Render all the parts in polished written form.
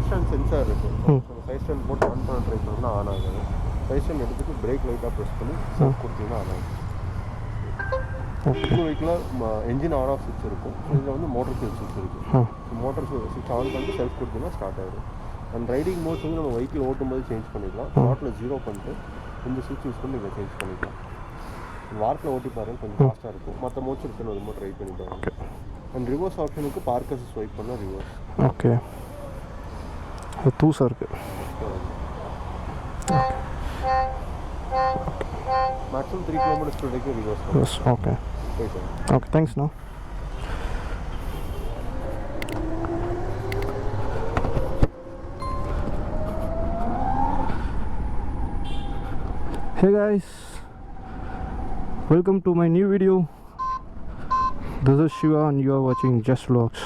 Side stand sensor இருக்குது. Side stand போட்டு on பண்ண ட்ரை பண்ணோம்னா ஆன் ஆகாது. சைட் ஸ்டாண்ட் எடுத்துகிட்டு பிரேக் லைட்டாக ப்ரெஸ் பண்ணி கொடுத்தீங்கன்னா ஆன் ஆகும். இன்னும் வீட்டில் என்ஜின் ஆன் ஆஃப் சுவிட்ச் இருக்கும். இதில் வந்து மோட்டர் சுவிட்ச் இருக்குது. மோட்டர் சுவிட்ச் ஆன் பண்ணிட்டு செல்ஃப் கொடுத்தீங்கன்னா ஸ்டார்ட் ஆகிடும். அண்ட் ரைடிங் மோட்ஸ் வந்து நம்ம வெஹிக்கிள் ஓட்டும்போது சேஞ்ச் பண்ணிக்கலாம். ஸ்டார்ட்டில் 0 பண்ணிட்டு இந்த சுவிட்ச் யூஸ் பண்ணி இதை சேஞ்ச் பண்ணிக்கலாம். வாரத்தில் ஓட்டி பாருங்கள், கொஞ்சம் ஃபாஸ்ட்டாக இருக்கும். மற்ற மோட்ஸ் இருக்குன்னு ஒரு மோட் ட்ரை பண்ணி பாருங்க. அண்ட் ரிவர்ஸ் ஆப்ஷனுக்கு பார்க்கர்ஸ் ஸ்வைப் பண்ணால் ரிவர்ஸ். ஓகே, அது தூசாக இருக்குது. Maximum 3 km/h reverse. Okay okay, தேங்க்ஸ்ண்ணா. Hey guys, welcome to my new video. This is Shiva and you are watching Just Vlogs.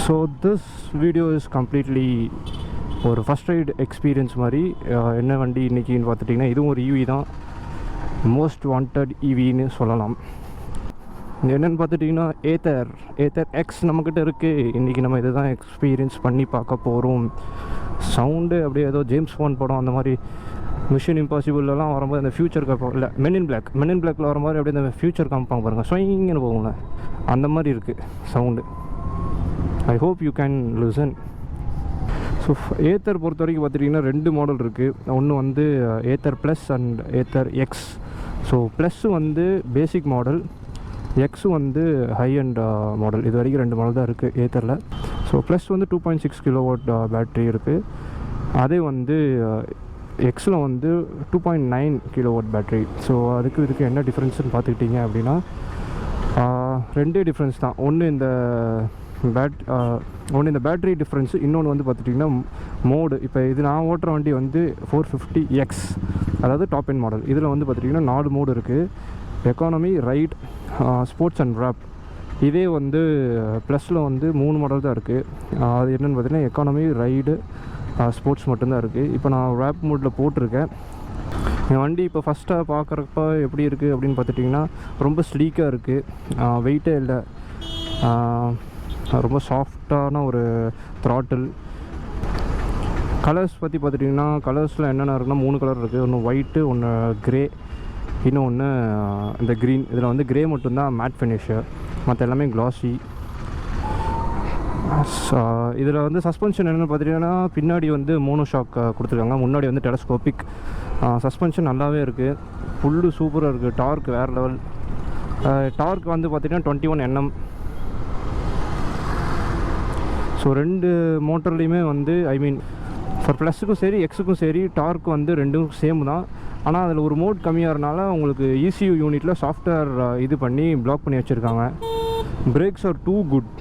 So this video is completely ஒரு first right experience மாதிரி. என்ன வண்டி இன்றைக்கின்னு பார்த்துட்டிங்கன்னா இதுவும் ஒரு ஈவி தான். மோஸ்ட் வாண்டட் ஈவின்னு சொல்லலாம். என்னென்னு பார்த்துட்டிங்கன்னா ஏத்தர் எக்ஸ் நம்மக்கிட்ட இருக்குது. இன்றைக்கி நம்ம இதை தான் எக்ஸ்பீரியன்ஸ் பண்ணி பார்க்க போகிறோம். சவுண்டு அப்படியே ஏதோ ஜேம்ஸ் பாண்ட் படம் அந்த மாதிரி மிஷன் இம்பாசிபிள்லாம் வரும்போது அந்த ஃபியூச்சர் காப்போம் இல்லை, மென் இன் பிளாக்கில் வர மாதிரி அப்படியே அந்த ஃபியூச்சர் காமிப்பாங்க பாருங்கள், ஸ்வைங்கன்னு போகும்ல, அந்த மாதிரி இருக்குது sound. I hope you can listen. So Ather பொறுத்த வரைக்கும் பார்த்துட்டிங்கன்னா 2 மாடல் இருக்குது. ஒன்று வந்து Ather plus and Ather X. So plus வந்து பேசிக் மாடல், எக்ஸு வந்து ஹை அண்ட் மாடல். இது வரைக்கும் 2 மாடல் தான் இருக்குது ஏத்தரில். ஸோ ப்ளஸ் வந்து 2.6 kW பேட்ரி இருக்குது. அதே வந்து எக்ஸில் வந்து 2.9 kW பேட்ரி. ஸோ இதுக்கு என்ன டிஃப்ரென்ஸ்னு பார்த்துக்கிட்டிங்க அப்படின்னா 2 டிஃப்ரென்ஸ் தான். ஒன்று இந்த பேட்ரி டிஃப்ரென்ஸு, இன்னொன்று வந்து பார்த்துட்டிங்கன்னா மோடு. இப்போ இது நான் ஓட்டுற வண்டி வந்து 450X, அதாவது டாப் எண்ட் மாடல். இதில் வந்து பார்த்துட்டிங்கன்னா 4 மோடு இருக்குது: economy, ride, sports and warp. இதே வந்து ப்ளஸில் வந்து 3 மாடல் தான் இருக்குது. அது என்னென்னு பார்த்தீங்கன்னா எக்கானமி, ரைடு, ஸ்போர்ட்ஸ் மட்டும்தான் இருக்குது. இப்போ நான் ரேப் மோடில் போட்டிருக்கேன். என் வண்டி இப்போ ஃபஸ்ட்டாக பார்க்குறப்ப எப்படி இருக்குது அப்படின்னு பார்த்துட்டிங்கன்னா ரொம்ப ஸ்லீக்காக இருக்குது, வெயிட்டே இல்லை, ரொம்ப சாஃப்டான ஒரு த்ராட்டில். கலர்ஸ் பற்றி பார்த்துட்டிங்கன்னா கலர்ஸில் என்னென்ன இருக்குன்னா 3 கலர் இருக்குது. ஒன்று ஒயிட்டு, ஒன்று க்ரே, இன்னொன்று இந்த க்ரீன். இதில் வந்து க்ரே மட்டும்தான் மேட் ஃபினிஷு, மற்ற எல்லாமே க்ளாஸி. இதில் வந்து சஸ்பென்ஷன் என்னென்னு பார்த்துட்டிங்கன்னா பின்னாடி வந்து மோனோ ஷாக் கொடுத்துருக்காங்க, முன்னாடி வந்து டெலஸ்கோபிக். சஸ்பென்ஷன் நல்லாவே இருக்குது, ஃபுல்லு சூப்பராக இருக்குது. டார்க் வேறு லெவல். டார்க் வந்து பார்த்திங்கன்னா 21 Nm. ஸோ 2 மோட்டர்லேயுமே வந்து ஃபார் ப்ளஸுக்கும் சரி எக்ஸுக்கும் சரி டார்க் வந்து 2ம் சேம் தான். ஆனால் அதில் ஒரு மோட் கம்மியாகிறனால உங்களுக்கு ECU யூனிட்டில் சாஃப்ட்வேர் இது பண்ணி பிளாக் பண்ணி வச்சுருக்காங்க. Brakes are too good.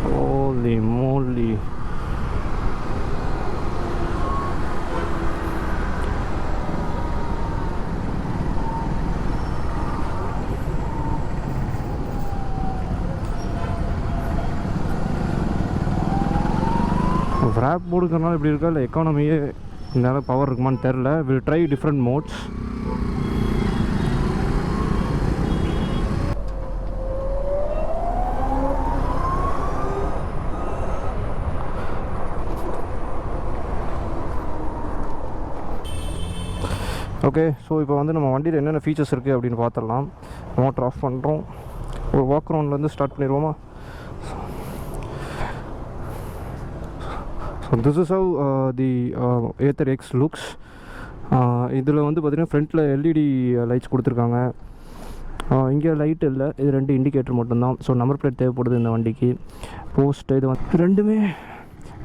Holy moly. ரேப் மோடுக்கிறனால இப்படி இருக்கா, இல்லை எக்கானமியே இதனால் பவர் இருக்குமான்னு தெரில. Will try different modes. Okay, so இப்போ வந்து நம்ம வண்டியில் என்னென்ன ஃபீச்சர்ஸ் இருக்குது அப்படின்னு பார்த்துடலாம். மோட்டர் ஆஃப் பண்ணுறோம். ஒரு வாக் ரவுண்ட்லேருந்து ஸ்டார்ட் பண்ணிடுவோமா? So this is how the Ather X looks. இதில் வந்து பார்த்திங்கன்னா ஃப்ரண்ட்டில் LED லைட்ஸ் கொடுத்துருக்காங்க. இங்கே லைட் இல்லை, இது 2 இண்டிகேட்டர் மட்டும்தான். ஸோ நம்பர் பிளேட் தேவைப்படுது இந்த வண்டிக்கு. போஸ்ட் இது வந்து ரெண்டுமே,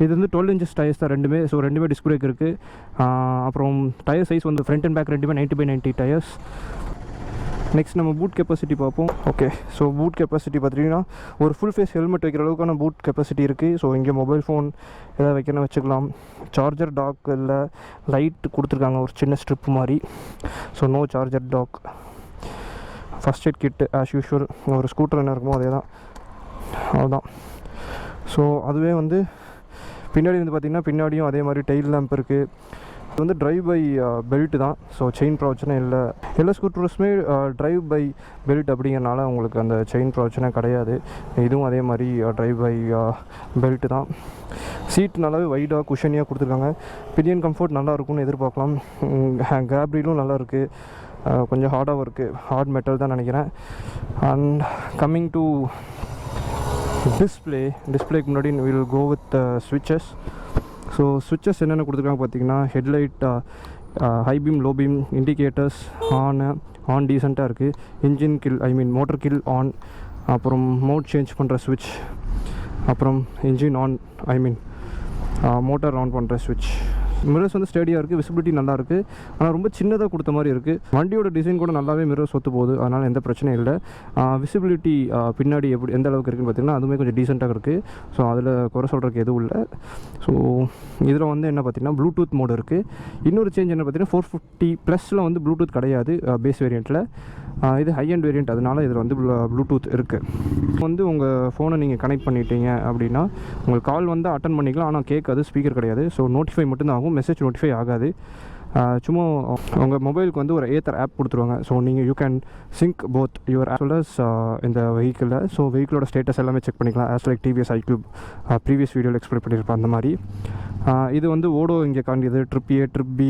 இது வந்து 12 inches டயர்ஸ் தான் ரெண்டுமே. ஸோ ரெண்டுமே டிஸ்க் பிரேக் இருக்குது. அப்புறம் டயர் சைஸ் வந்து ஃப்ரண்ட் அண்ட் பேக் ரெண்டுமே 90/90 டயர்ஸ். நெக்ஸ்ட் நம்ம பூட் கெப்பாசிட்டி பார்ப்போம். ஓகே, ஸோ பூட் கெப்பாசிட்டி பார்த்துட்டிங்கன்னா ஒரு ஃபுல் ஃபேஸ் ஹெல்மெட் வைக்கிற அளவுக்கான பூட் கெப்பாசிட்டி இருக்குது. ஸோ இங்கே மொபைல் ஃபோன் எதாவது வைக்கணும் வச்சுக்கலாம். சார்ஜர் டாக் இல்லை, லைட் கொடுத்துருக்காங்க ஒரு சின்ன ஸ்ட்ரிப் மாதிரி. So no charger dock. First aid kit as usual, ஒரு ஸ்கூட்டர் என்ன இருக்குமோ அதே தான், அதுதான். ஸோ அதுவே வந்து பின்னாடி வந்து பார்த்திங்கன்னா பின்னாடியும் அதே மாதிரி டெயில் லேம்ப் இருக்குது. இது வந்து டிரைவ் பை பெல்ட் தான். ஸோ செயின் பிரச்சனை இல்லை. எல்லா ஸ்கூட்டர்ஸுமே டிரைவ் பை பெல்ட் அப்படிங்கிறனால உங்களுக்கு அந்த செயின் பிரச்சனை கிடையாது. இதுவும் அதே மாதிரி டிரைவ் பை பெல்ட் தான். சீட் நல்லாவே வைடாக குஷனியாக கொடுத்துருக்காங்க. பில்லியன் கம்ஃபர்ட் நல்லா இருக்கும்னு எதிர்பார்க்கலாம். கிராப் ரீலும் நல்லா இருக்குது. கொஞ்சம் ஹார்டாகவும் இருக்குது. ஹார்ட் மெட்டல் தான் நினைக்கிறேன். அண்ட் கம்மிங் டு டிஸ்பிளேக்கு முன்னாடி வில் கோ வித் ஸ்விட்சஸ். ஸோ ஸ்விட்சஸ் என்னென்ன கொடுத்துருக்காங்க பார்த்தீங்கன்னா, headlight, high beam, low beam, indicators on டீசெண்டாக இருக்குது. Engine kill motor kill on, அப்புறம் மோட் சேஞ்ச் பண்ணுற ஸ்விட்ச், அப்புறம் இன்ஜின் ஆன் மோட்டார் ஆன் பண்ணுற ஸ்விட்ச். மிரர்ஸ் வந்து ஸ்டேடியாக இருக்குது. விசிபிலிட்டி நல்லா இருக்குது. ஆனால் ரொம்ப சின்னதாக கொடுத்த மாதிரி இருக்குது. வண்டியோட டிசைன் கூட நல்லாவே மிரர்ஸ் ஒத்து போகுது. அதனால் எந்த பிரச்சனையும் இல்லை. விசிபிலிட்டி பின்னாடி எந்த அளவுக்கு இருக்குதுன்னு பார்த்தீங்கன்னா அதுவுமே கொஞ்சம் டீசெண்டாக இருக்குது. ஸோ அதில் குறை சொல்கிறதுக்கு எதுவும் இல்லை. ஸோ இதில் வந்து என்ன பார்த்திங்கன்னா ப்ளூடூத் மோடு இருக்குது. இன்னொரு சேஞ்ச் என்ன பார்த்தீங்கன்னா 450+ வந்து ப்ளூடூத் கிடையாது பேஸ் வேரியண்ட்டில். இது ஹை அண்ட் வேரியண்ட், அதனால் இதில் வந்து ப்ளூடூத் இருக்குது. வந்து உங்கள் ஃபோனை நீங்கள் கனெக்ட் பண்ணிட்டீங்க அப்படின்னா உங்களுக்கு கால் வந்து அட்டன் பண்ணிக்கலாம். ஆனால் கேட்காது, ஸ்பீக்கர் கிடையாது. ஸோ நோட்டிஃபை மட்டும்தான் ஆகும், மெசேஜ் நோட்டிஃபை ஆகாது. சும்மா உங்கள் மொபைலுக்கு வந்து ஒரு ஏத்தர் ஆப் கொடுத்துருவாங்க. ஸோ நீங்கள் you can sync both your as well as இந்த வெஹிக்கிளில். ஸோ வெஹிக்கிளோட ஸ்டேட்டஸ் எல்லாமே செக் பண்ணிக்கலாம். As like TVS iQube previous வீடியோவில் எக்ஸ்பிளைன் பண்ணியிருப்பேன் அந்த மாதிரி. இது வந்து ஓடோ இங்கே காண்டியது. ட்ரிப் A ட்ரிப் B,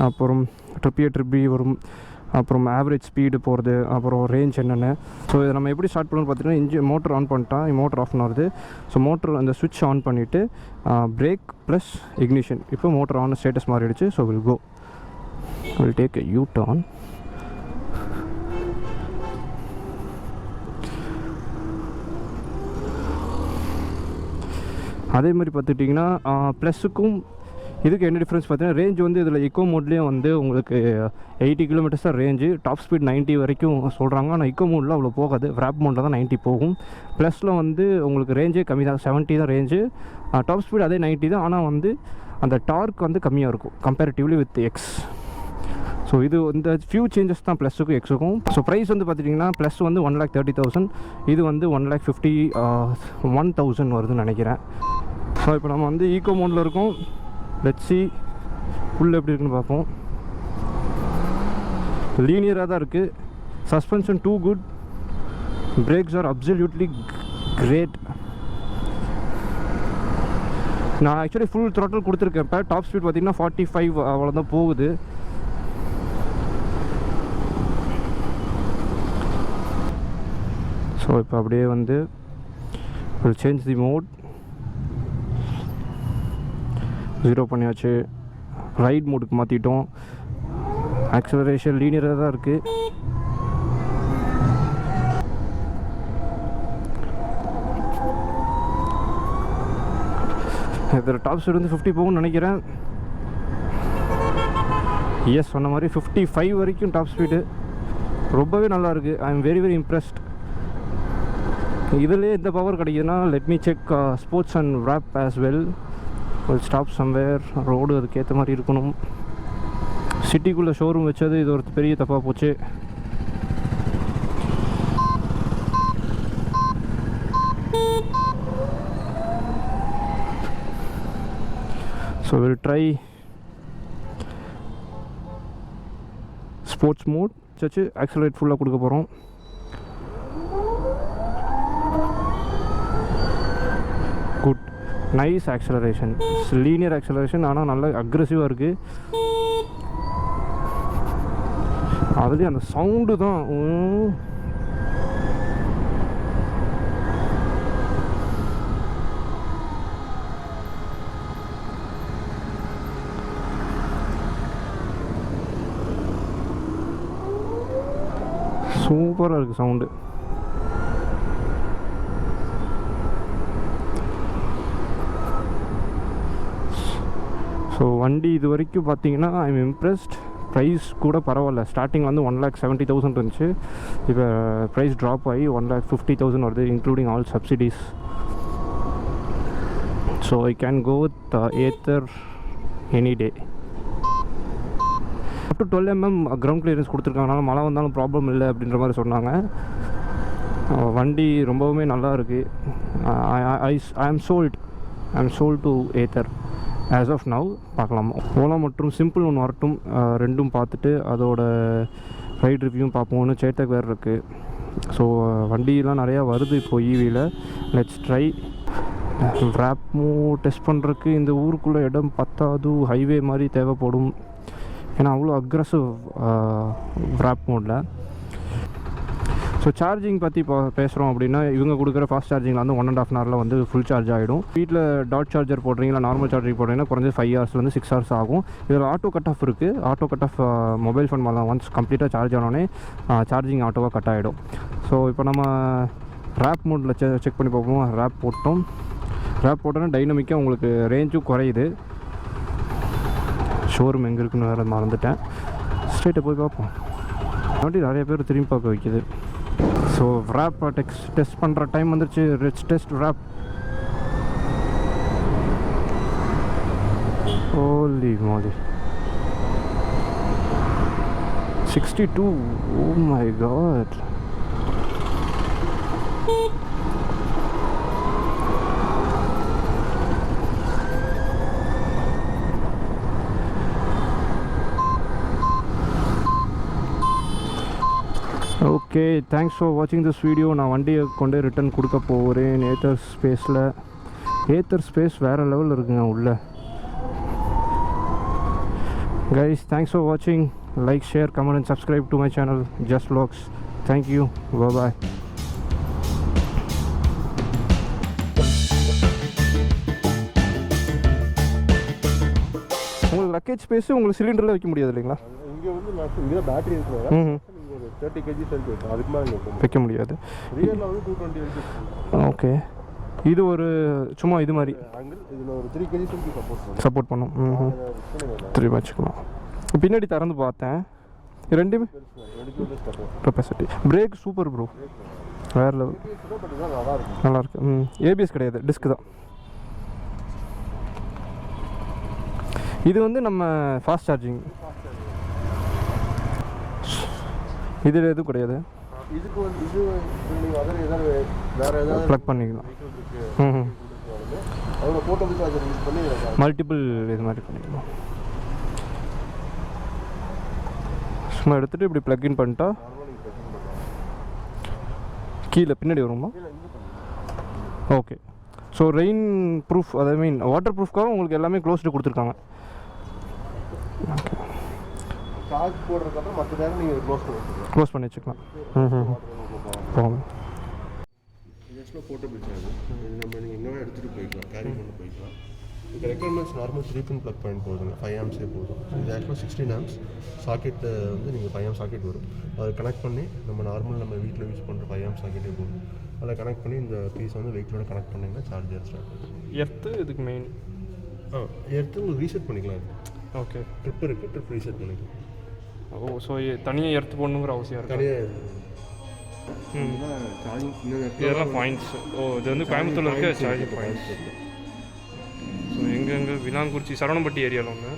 அப்புறம் ட்ரிப் A ட்ரிப் B வரும். அப்புறம் ஆவரேஜ் ஸ்பீடு போகிறது, அப்புறம் ரேஞ்ச் என்னென்னு. ஸோ இதை நம்ம எப்படி ஸ்டார்ட் பண்ணணும்னு பார்த்தீங்கன்னா, இன்ஜின் மோட்டர் ஆன் பண்ணிட்டான், மோட்டர் ஆஃப் ஆகுது. ஸோ மோட்டர் அந்த ஸ்விட்ச் ஆன் பண்ணிவிட்டு பிரேக் ப்ளஸ் இக்னிஷன். இப்போ மோட்டர் ஆன் ஸ்டேட்டஸ் மாறிடுச்சு. So will take a you turn. அதே மாதிரி பார்த்துட்டிங்கன்னா ப்ளஸுக்கும் இதுக்கு என்ன டிஃப்ரென்ஸ் பார்த்தீங்கன்னா, ரேஞ்ச் வந்து இதில் எக்கோ மோட்லேயும் வந்து உங்களுக்கு 80 கிலோமீட்டர்ஸ் தான் ரேஞ்சு. டாப் ஸ்பீட் 90 வரைக்கும் சொல்கிறாங்க. ஆனால் எக்கோ மோடில் அவ்வளோ போகாது. ரேப் மோடில் தான் 90 போகும். ப்ளஸில் வந்து உங்களுக்கு ரேஞ்சே கம்மி தான், 70 தான் ரேஞ்சு. டாப் ஸ்பீட் அதே 90 தான். ஆனால் வந்து அந்த டார்க் வந்து கம்மியாக இருக்கும் கம்பேரிட்டிவ்லி வித் எக்ஸ். ஸோ இது இந்த ஃபியூ சேஞ்சஸ் தான் ப்ளஸுக்கும் எக்ஸுக்கும். ஸோ ப்ரைஸ் வந்து பார்த்துட்டிங்கன்னா ப்ளஸ் வந்து 1,30,000, இது வந்து 1,51,000 வருதுன்னு நினைக்கிறேன். ஸோ இப்போ நம்ம வந்து ஈக்கோ மோடில் இருக்கோம். லெட்ஸ் சி ஃபுல் எப்படி இருக்குன்னு பார்ப்போம். லீனியராக தான் இருக்குது. Suspension too good. Brakes are absolutely great. நான் ஆக்சுவலி ஃபுல் த்ராட்டில் கொடுத்துருக்கேன். இப்போ டாப் ஸ்பீட் பார்த்திங்கன்னா 45 அவ்வளோதான் போகுது. ஸோ இப்போ அப்படியே வந்து வில் சேஞ்ச் தி மோட். 0 பண்ணியாச்சு. ரைட் மோடுக்கு மாற்றிட்டோம். ஆக்சலரேஷன் லீனியராக தான் இருக்குது. இதில் டாப் ஸ்பீட் வந்து 50 போகும்னு நினைக்கிறேன். எஸ், சொன்ன மாதிரி 55 வரைக்கும் டாப் ஸ்பீடு. ரொம்பவே நல்லாயிருக்கு. I am very very impressed. இதிலே இந்த பவர் கிடைக்குதுன்னா let me check sports and warp as well. Stop somewhere. Road அதுக்கேற்ற மாதிரி இருக்கணும். சிட்டிக்குள்ளே ஷோரூம் வச்சது இது ஒரு பெரிய தப்பாக போச்சு. So will try sports mode. வச்சு ஆக்சலரேட் ஃபுல்லாக கொடுக்க போகிறோம். Good, nice acceleration. Linear acceleration, ஆனால் நல்லா அக்ரெசிவாக இருக்குது. அதுலேயும் அந்த சவுண்டு தான். சூப்பராக இருக்குது சவுண்டு. ஸோ வண்டி இது வரைக்கும் பார்த்தீங்கன்னா ஐ எம் இம்ப்ரெஸ்ட். ப்ரைஸ் கூட பரவாயில்ல. ஸ்டார்டிங் வந்து 1,70,000 இருந்துச்சு. இப்போ ப்ரைஸ் ட்ராப் ஆகி 1,50,000 வருது, including all subsidies. So I can go with Ather any day. Up to 12 mm ground clearance கொடுத்துருக்காங்கனால மழை வந்தாலும் ப்ராப்ளம் இல்லை அப்படின்ற மாதிரி சொன்னாங்க. வண்டி ரொம்பவுமே நல்லா இருக்குது. I am sold to Ather. As of now பார்க்கலாம். ஓலா மற்றும் சிம்பிள் ஒன்று வரட்டும், ரெண்டும் பார்த்துட்டு அதோட ரைட் ரிவ்யூவும் பார்ப்போம். ஒன்று சேட்டக் வேறு இருக்குது. ஸோ வண்டியெலாம் நிறையா வருது இப்போது ஈவியில். Let's try. ராப்மோ டெஸ்ட் பண்ணுறதுக்கு இந்த ஊருக்குள்ளே இடம் பத்தாது, ஹைவே மாதிரி தேவைப்படும். ஏன்னா அவ்வளோ அக்ரெசிவ் ராப் மோடில். ஸோ சார்ஜிங் பற்றி இப்போ பேசுகிறோம் அப்படின்னா, இவங்க கொடுக்குற ஃபாஸ்ட் சார்ஜிங்கில் வந்து 1.5 ஹவரில் வந்து ஃபுல் சார்ஜ் ஆகிடும். வீட்டில் டாட் சார்ஜர் போடுறீங்களா, நார்மல் சார்ஜிங் போடுறீங்கன்னா குறைஞ்சது 5 ஹவர்ஸ்லேருந்து 6 ஹவர்ஸ் ஆகும். இதில் ஆட்டோ கட் ஆஃப் இருக்குது. Auto cut off mobile phone மாதிரி தான். ஒன்ஸ் கம்ப்ளீட்டாக சார்ஜ் ஆனோடனே சார்ஜிங் ஆட்டோவாக கட் ஆகிடும். ஸோ இப்போ நம்ம ராப் மோடில் செக் பண்ணி பார்ப்போம். ராப் போட்டோம். ராப் போட்டோன்னா டைனமிக்காக உங்களுக்கு ரேஞ்சும் குறையுது. ஷோரூம் எங்கே இருக்குன்னு வேறு மறந்துட்டேன். ஸ்ட்ரெயிட்டாக போய் பார்ப்போம். வண்டி நிறைய பேர் திரும்பி பார்க்க வைக்கிது. ஸோ ராப் டெஸ்ட் பண்ணுற டைம் வந்துருச்சு. Let's test warp. Holy moly, 62. Oh my god. Okay, thanks for வாட்சிங் திஸ் வீடியோ. நான் வண்டியை கொண்டு ரிட்டன் கொடுக்க போகிறேன் ஏத்தர் ஸ்பேஸில். ஏத்தர் ஸ்பேஸ் வேறு லெவலில் இருக்குங்க உள்ளே. கைஸ், தேங்க்ஸ் ஃபார் வாட்சிங். Like, share, comment and subscribe to my channel just vlogs. Thank you. Bye-bye. உங்களுக்கு லக்கேஜ் ஸ்பேஸ் உங்களுக்கு சிலிண்டரில் வைக்க முடியாது இல்லைங்களா? இங்கே வந்து இங்கே பேட்டரி இருக்கிறதா நீங்கள் ஒரு 30 kg செல்ஃப் வைக்கும். அதுக்கு மேலே வைக்க முடியாது. ரியலில் வந்து 220 kg. ஓகே, இது ஒரு சும்மா இது மாதிரி ஆங்கிள். இதில் ஒரு 3 kg செல்ஃப் சப்போர்ட் பண்ணும். திரும்ப வச்சுக்கலாம். பின்னாடி திறந்து பார்த்தேன், ரெண்டுமே கெப்பாசிட்டி. பிரேக் சூப்பர் ப்ரோ, வேறு லெவல், நல்லாயிருக்கு. ஏபிஎஸ் கிடையாது, டிஸ்க் தான். இது வந்து நம்ம ஃபாஸ்ட் சார்ஜிங், இதில் எதுவும் கிடையாது. இதுக்கு வந்து இது நீங்கள் வேறு ஏதாவது ப்ளக் பண்ணிக்கலாம். அதோட போர்ட்டபிள் சார்ஜர் யூஸ் பண்ணி மல்டிபிள் இது மாதிரி பண்ணிக்கலாம். சும்மா எடுத்துகிட்டு இப்படி ப்ளக்இன் பண்ணிட்டா கீழே பின்னாடி வருமா? ஓகே. ஸோ ரெயின் ப்ரூஃப், ஐ மீன் வாட்டர் ப்ரூஃப்காக உங்களுக்கு எல்லாமே க்ளோஸ்டு கொடுத்துருக்காங்க. ஓகே, சார்ஜ் போடுறதுக்கப்புறம் மற்ற நேரம் நீங்கள் க்ளோஸ் பண்ணி வச்சுக்கலாம். போங்க. இது ஆக்சுவலாக போர்ட்டபிள் சார்ஜ். இது நம்ம நீங்கள் எங்கே எடுத்துகிட்டு போய்க்கலாம், கேரி பண்ணி போய்க்கலாம். இது requirements normal 3 pin plug point போகுதுங்க, 5 amps போதும். இது ஆக்சுவலாக 16 amps சாக்கெட்டு வந்து நீங்கள் 5 amp சாக்கெட் வரும். அதை கனெக்ட் பண்ணி நம்ம வீட்டில் யூஸ் பண்ணுற 5 amp சாக்கெட்டே போதும். அதை கனெக்ட் பண்ணி இந்த பீஸ் வந்து வெஹிக்கிளோட கனெக்ட் பண்ணிங்கன்னா சார்ஜர் ஸ்டார்ட் ஆகும். எர்த்து இதுக்கு மெயின். எடுத்து உங்களுக்கு ரீசெட் பண்ணிக்கலாம். ஓகே, ட்ரிப் இருக்குது, ட்ரிப் ரீசெட் பண்ணிக்கலாம். ஓ, ஸோ தனியாக எடுத்து போடணுங்கிற அவசியம் இருக்குது. தனியாக சார்ஜிங் இதெல்லாம் பாயிண்ட்ஸ். ஓ, இது வந்து கோயம்புத்தூரில் இருக்க சார்ஜிங் பாயிண்ட்ஸ். ஸோ எங்கெங்கே விலாங்குறிச்சி, சரவணம்பட்டி ஏரியாவில் ஒன்று.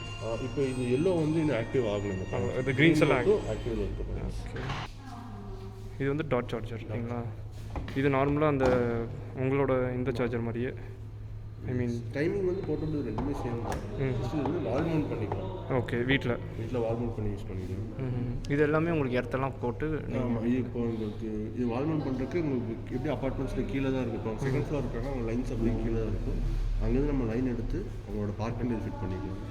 இப்போ இது எல்லோ வந்து இன்னும் ஆக்டிவ் ஆகலைங்க. இது க்ரீன்ஸ் எல்லாம் ஆக்டிவ் இருக்குது. ஓகே, இது வந்து டாட் சார்ஜர் இல்லைங்களா? இது நார்மலாக அந்த உங்களோட இந்த சார்ஜர் மாதிரியே, ஐ மீன் டைமிங் வந்து போர்ட்டபிள் ரெண்டுமே சேம் தான். இது வந்து வால் மவுண்ட் பண்ணிக்கலாம். ஓகே, வீட்டில் வால் மவுண்ட் பண்ணி யூஸ் பண்ணிக்கலாம். இது எல்லாமே உங்களுக்கு எர்த்தெல்லாம் போட்டு இப்போ உங்களுக்கு இது வால் மவுண்ட் பண்ணுறதுக்கு உங்களுக்கு எப்படி அப்பார்ட்மெண்ட்ஸில் கீழே தான் இருக்கும். செகண்ட் ஃப்ளோர் இருக்காங்க, அவங்க லைன்ஸ் அப்படியே கீழே தான் இருக்கும். அங்கேருந்து நம்ம லைன் எடுத்து அவங்களோட பார்க்கிங் ஃபிட் பண்ணிக்கலாம்.